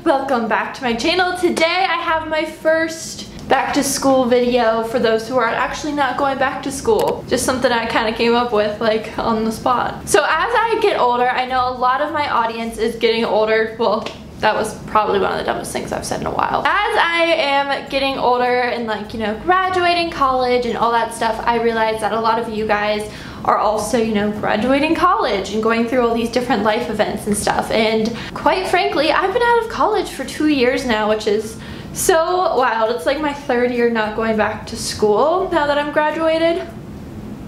Welcome back to my channel. Today I have my first back to school video for those who are actually not going back to school. Just something I kind of came up with like on the spot. So as I get older, I know a lot of my audience is getting older. Well, that was probably one of the dumbest things I've said in a while. As I am getting older and like, you know, graduating college and all that stuff, I realize that a lot of you guys are also, you know, graduating college and going through all these different life events and stuff. And quite frankly, I've been out of college for 2 years now, which is so wild. It's like my third year not going back to school now that I'm graduated.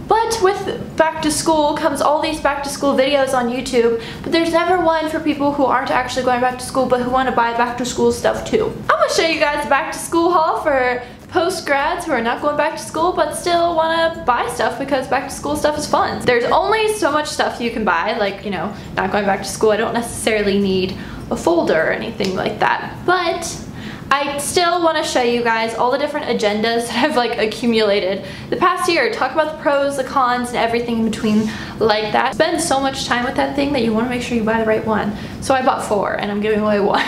But with back to school comes all these back to school videos on YouTube, but there's never one for people who aren't actually going back to school but who want to buy back to school stuff too. I'm going to show you guys a back to school haul for post-grads who are not going back to school but still want to buy stuff because back to school stuff is fun. There's only so much stuff you can buy, like, you know, not going back to school, I don't necessarily need a folder or anything like that, but I still want to show you guys all the different agendas that I've like accumulated the past year. Talk about the pros, the cons, and everything in between like that. Spend so much time with that thing that you want to make sure you buy the right one. So I bought 4 and I'm giving away 1.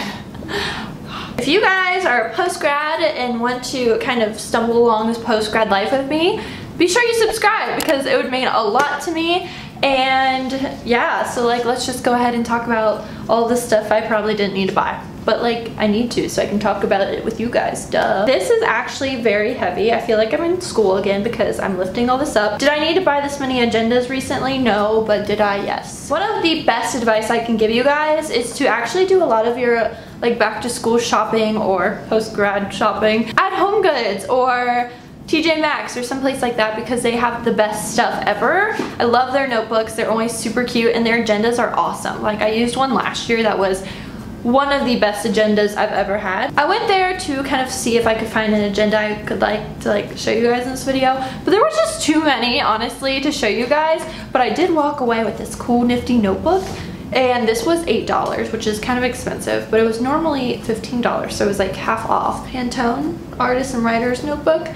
If you guys are a post-grad and want to kind of stumble along this post-grad life with me, be sure you subscribe because it would mean a lot to me. And yeah, so like let's just go ahead and talk about all the stuff I probably didn't need to buy. But like I need to so I can talk about it with you guys, duh. This is actually very heavy. I feel like I'm in school again because I'm lifting all this up. Did I need to buy this many agendas recently? No, but did I? Yes. One of the best advice I can give you guys is to actually do a lot of your like back to school shopping or post-grad shopping at HomeGoods or TJ Maxx or someplace like that because they have the best stuff ever. I love their notebooks. They're always super cute and their agendas are awesome. Like I used one last year that was one of the best agendas I've ever had. I went there to kind of see if I could find an agenda I could like to like show you guys in this video, but there was just too many honestly to show you guys. But I did walk away with this cool nifty notebook, and this was $8, which is kind of expensive, but it was normally $15, so it was like half off. Pantone Artist and Writer's Notebook.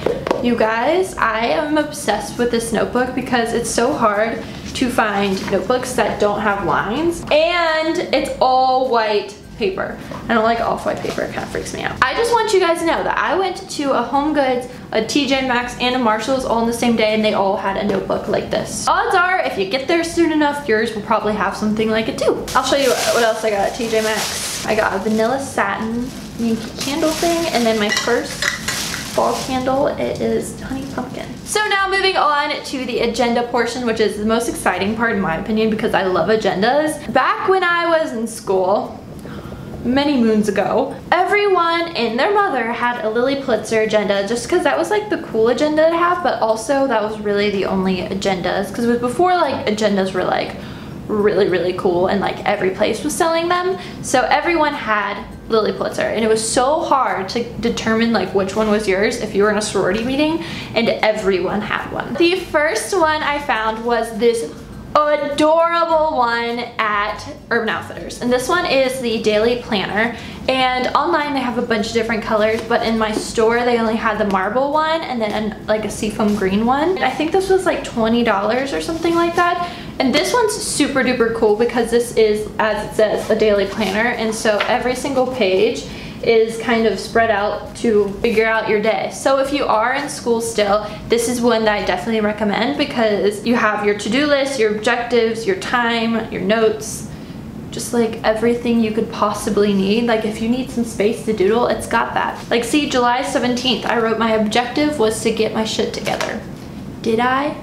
You guys, I am obsessed with this notebook because it's so hard to find notebooks that don't have lines, and it's all white paper. I don't like off-white paper, it kind of freaks me out. I just want you guys to know that I went to a HomeGoods, a TJ Maxx, and a Marshalls all on the same day and they all had a notebook like this. Odds are, if you get there soon enough, yours will probably have something like it too. I'll show you what else I got at TJ Maxx. I got a vanilla satin Yankee candle thing, and then my first fall candle, it is honey pumpkin. So now moving on to the agenda portion, which is the most exciting part in my opinion because I love agendas. Back when I was in school, many moons ago, everyone and their mother had a Lily Pulitzer agenda just because that was like the cool agenda to have, but also that was really the only agendas because it was before like agendas were like really cool and like every place was selling them. So everyone had Lily Pulitzer and it was so hard to determine like which one was yours if you were in a sorority meeting, and everyone had one. The first one I found was this adorable one at Urban Outfitters, and this one is the daily planner, and online they have a bunch of different colors, but in my store they only had the marble one and then like a seafoam green one. And I think this was like $20 or something like that. And this one's super duper cool because this is, as it says, a daily planner, and so every single page is kind of spread out to figure out your day. So if you are in school still, this is one that I definitely recommend because you have your to-do list, your objectives, your time, your notes, just like everything you could possibly need. Like if you need some space to doodle, it's got that. Like see, July 17th, I wrote my objective was to get my shit together. Did I?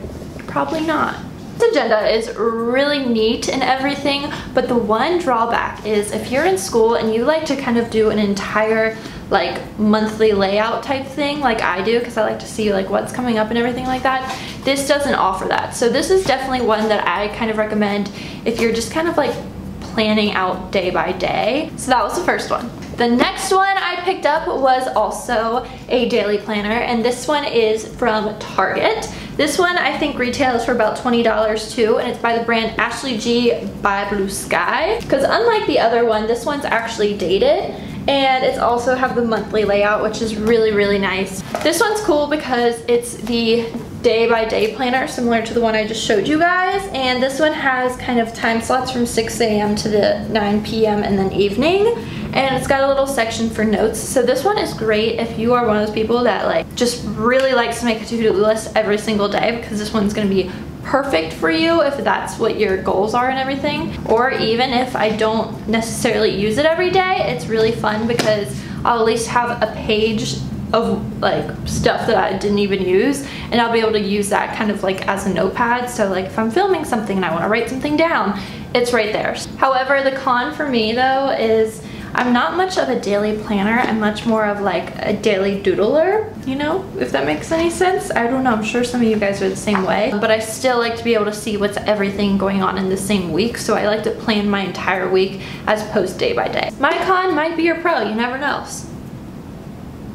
Probably not. This agenda is really neat and everything, but the one drawback is if you're in school and you like to kind of do an entire like monthly layout type thing like I do because I like to see like what's coming up and everything like that, this doesn't offer that. So this is definitely one that I kind of recommend if you're just kind of like planning out day by day. So that was the first one. The next one I picked up was also a daily planner, and this one is from Target. This one I think retails for about $20 too, and it's by the brand Ashley G by Blue Sky. Because unlike the other one, this one's actually dated, and it's also have the monthly layout, which is really nice. This one's cool because it's the day-by-day planner similar to the one I just showed you guys, and this one has kind of time slots from 6 a.m. to the 9 p.m. and then evening. and it's got a little section for notes. So this one is great if you are one of those people that like just really likes to make a to-do list every single day, because this one's going to be perfect for you if that's what your goals are and everything. Or even if I don't necessarily use it every day, it's really fun because I'll at least have a page of like stuff that I didn't even use, and I'll be able to use that kind of like as a notepad. So like if I'm filming something and I want to write something down, it's right there. However, the con for me though is I'm not much of a daily planner. I'm much more of like a daily doodler, you know, if that makes any sense. I don't know, I'm sure some of you guys are the same way, but I still like to be able to see what's everything going on in the same week. So I like to plan my entire week as opposed day by day. My con might be your pro, you never know.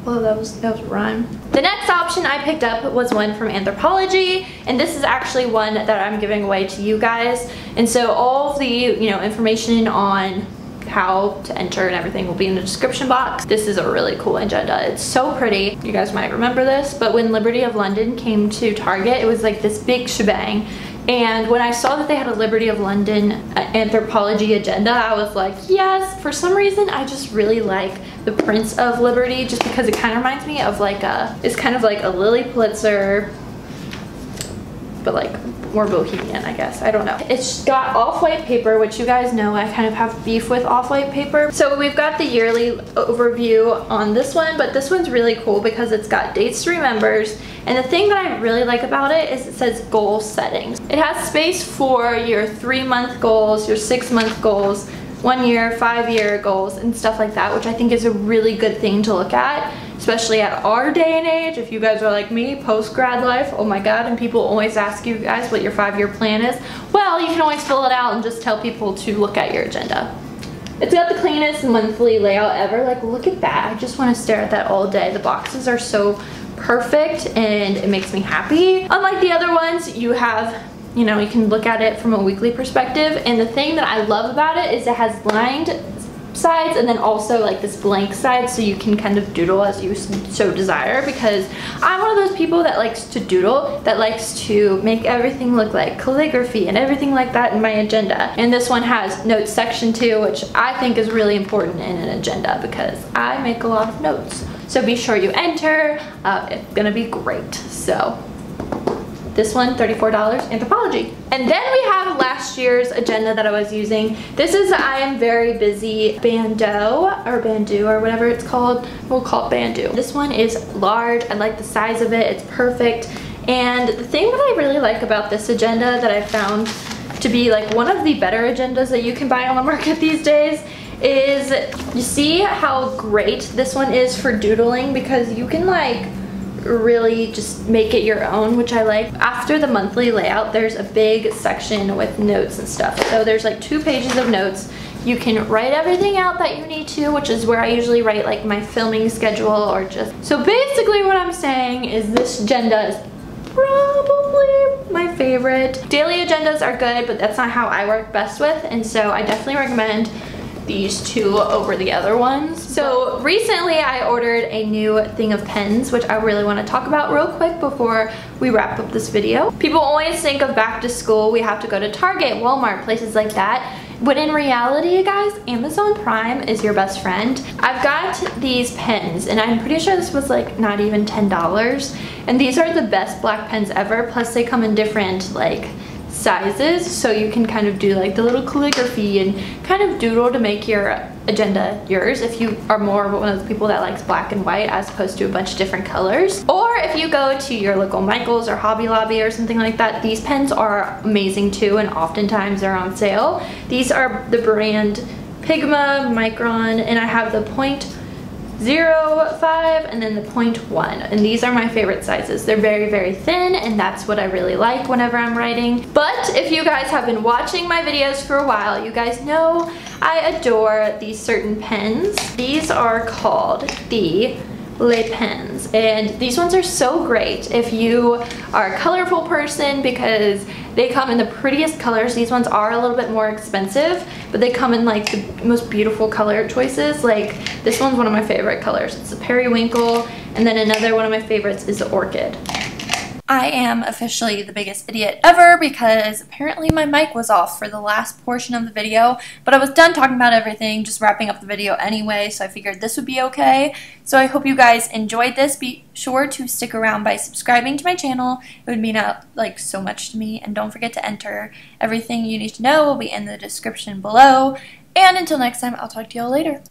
Oh, that was a rhyme. The next option I picked up was one from Anthropology, and this is actually one that I'm giving away to you guys. And so all of the, you know, information on how to enter and everything will be in the description box. This is a really cool agenda. It's so pretty. You guys might remember this, but when Liberty of London came to Target, it was like this big shebang. And when I saw that they had a Liberty of London Anthropology agenda, I was like, yes. For some reason, I just really like the Prince of Liberty, just because it kind of reminds me of like it's kind of like a Lily Pulitzer, but like more bohemian, I guess. I don't know. It's got off-white paper, which you guys know I kind of have beef with off-white paper. So we've got the yearly overview on this one, but this one's really cool because it's got dates to remember. And the thing that I really like about it is it says goal settings. It has space for your 3-month goals, your 6-month goals, 1 year, 5-year goals, and stuff like that, which I think is a really good thing to look at, especially at our day and age. If you guys are like me, post-grad life, oh my god, and people always ask you guys what your 5-year plan is. Well, you can always fill it out and just tell people to look at your agenda. It's got the cleanest monthly layout ever. Like, look at that. I just want to stare at that all day. The boxes are so perfect and it makes me happy. Unlike the other ones, you have, you know, you can look at it from a weekly perspective, and the thing that I love about it is it has lined sides and then also like this blank side, so you can kind of doodle as you so desire, because I'm one of those people that likes to doodle, that likes to make everything look like calligraphy and everything like that in my agenda. And this one has notes section too, which I think is really important in an agenda because I make a lot of notes. So be sure you enter, it's gonna be great. So this one, $34, Anthropology. And then we have last year's agenda that I was using. This is I Am Very Busy Bandeau or whatever it's called. We'll call it Bandeau. This one is large. I like the size of it. It's perfect. And the thing that I really like about this agenda that I found to be like one of the better agendas that you can buy on the market these days is, you see how great this one is for doodling, because you can like really just make it your own, which I like. After the monthly layout, there's a big section with notes and stuff. So there's like 2 pages of notes. You can write everything out that you need to, which is where I usually write like my filming schedule or just. So basically what I'm saying is this agenda is probably my favorite. Daily agendas are good, but that's not how I work best with, and so I definitely recommend these 2 over the other ones. So recently I ordered a new thing of pens, which I really want to talk about real quick before we wrap up this video. People always think of back to school, we have to go to Target, Walmart, places like that. But in reality, you guys, Amazon Prime is your best friend. I've got these pens, and I'm pretty sure this was like not even $10. And these are the best black pens ever, plus they come in different like sizes, so you can kind of do like the little calligraphy and kind of doodle to make your agenda yours if you are more one of those people that likes black and white as opposed to a bunch of different colors. Or if you go to your local Michael's or Hobby Lobby or something like that, these pens are amazing too, and oftentimes they're on sale. These are the brand Pigma Micron, and I have the .05 and then the .1, and these are my favorite sizes. They're very, very thin, and that's what I really like whenever I'm writing. But if you guys have been watching my videos for a while, you guys know I adore these certain pens. These are called the Les pens, and these ones are so great if you are a colorful person because they come in the prettiest colors. These ones are a little bit more expensive, but they come in like the most beautiful color choices. Like this one's one of my favorite colors. It's the periwinkle, and then another one of my favorites is the orchid. I am officially the biggest idiot ever because apparently my mic was off for the last portion of the video, but I was done talking about everything, just wrapping up the video anyway, so I figured this would be okay. So I hope you guys enjoyed this. Be sure to stick around by subscribing to my channel. It would mean like so much to me, and don't forget to enter. Everything you need to know will be in the description below. And until next time, I'll talk to y'all later.